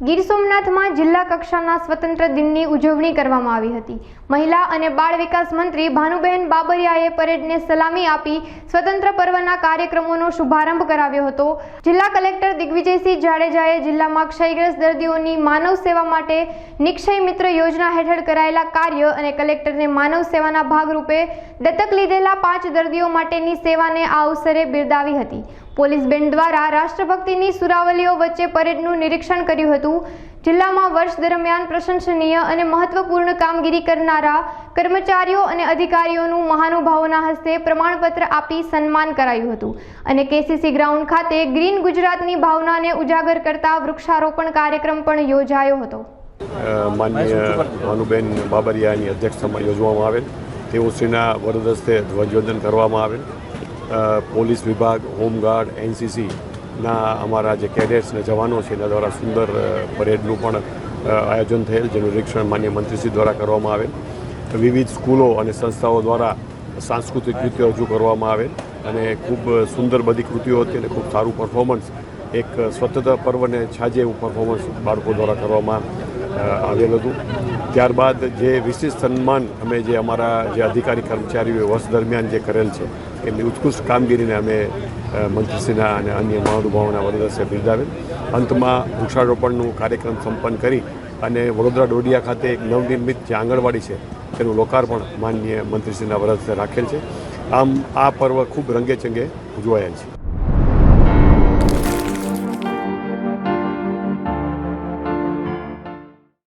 ગીર સોમનાથમાં જિલ્લા કક્ષાના સ્વતંત્ર દિનની ઉજવણી કરવામાં આવી હતી। મહિલા અને બાળ વિકાસ મંત્રી ભાનુબેન બાબરિયાએ પરેડને સલામી આપી સ્વતંત્ર પર્વના કાર્યક્રમોનો શુભારંભ કરાવ્યો હતો। જિલ્લા કલેક્ટર દિગ્વિજયસિંહ જાડેજાએ જિલ્લામાં ક્ષયગ્રસ્ત દર્દીઓની માનવ સેવા માટે નિક્ષય મિત્ર યોજના હેઠળ કરાયેલા કાર્ય અને કલેક્ટરને માનવ સેવાના ભાગરૂપે દત્તક લીધેલા 5 દર્દીઓ માટેની સેવાને આ અવસરે બિરદાવી હતી। પોલીસ બેન્ડ દ્વારા રાષ્ટ્રભક્તિની સુરાવલીઓ વચ્ચે પરેડનું નિરીક્ષણ કર્યું હતું। જિલ્લામાં વર્ષ દરમિયાન પ્રશંસનીય અને મહત્વપૂર્ણ કામગીરી કરનારા કર્મચારીઓ અને અધિકારીઓનું મહાનુભાવોના હસ્તે પ્રમાણપત્ર આપી સન્માન કરાયું હતું અને કેસીસી ગ્રાઉન્ડ ખાતે ગ્રીન ગુજરાતની ભાવનાને ઉજાગર કરતા વૃક્ષારોપણ કાર્યક્રમ પણ યોજાયો હતો। માનનીય ભાનુબેન બાબરિયાની અધ્યક્ષતામાં યોજવામાં આવેલ તેઓશ્રીના વરદ હસ્તે ધ્વજવંદન કરવામાં આવેલ। પોલીસ વિભાગ, હોમગાર્ડ, એનસીસીના અમારા જે કેડેટ્સ અને જવાનો છે એના દ્વારા સુંદર પરેડનું પણ આયોજન થયેલ, જેનું નિરીક્ષણ માનનીય મંત્રીશ્રી દ્વારા કરવામાં આવેલ। વિવિધ સ્કૂલો અને સંસ્થાઓ દ્વારા સાંસ્કૃતિક કૃતિઓ રજૂ કરવામાં આવેલ અને ખૂબ સુંદર બધી કૃતિઓ હતી અને ખૂબ સારું પરફોર્મન્સ, એક સ્વતંત્ર પર્વને છાજે એવું પરફોર્મન્સ બાળકો દ્વારા કરવામાં આવેલ હતું। ત્યારબાદ જે વિશેષ સન્માન અમે જે અમારા જે અધિકારી કર્મચારીઓએ વર્ષ દરમિયાન જે કરેલ છે એમની ઉત્કૃષ્ટ કામગીરીને અમે મંત્રીશ્રીના અને અન્ય મહાનુભાવોના વરદસ્તે બિરદાવેલ। અંતમાં વૃક્ષારોપણનું કાર્યક્રમ સંપન્ન કરી અને વડોદરા ડોડિયા ખાતે એક નવનિર્મિત જે આંગણવાડી છે તેનું લોકાર્પણ માનનીય મંત્રીશ્રીના વરદસ્તે રાખેલ છે। આમ આ પર્વ ખૂબ રંગેચંગે ઉજવાયેલ છે।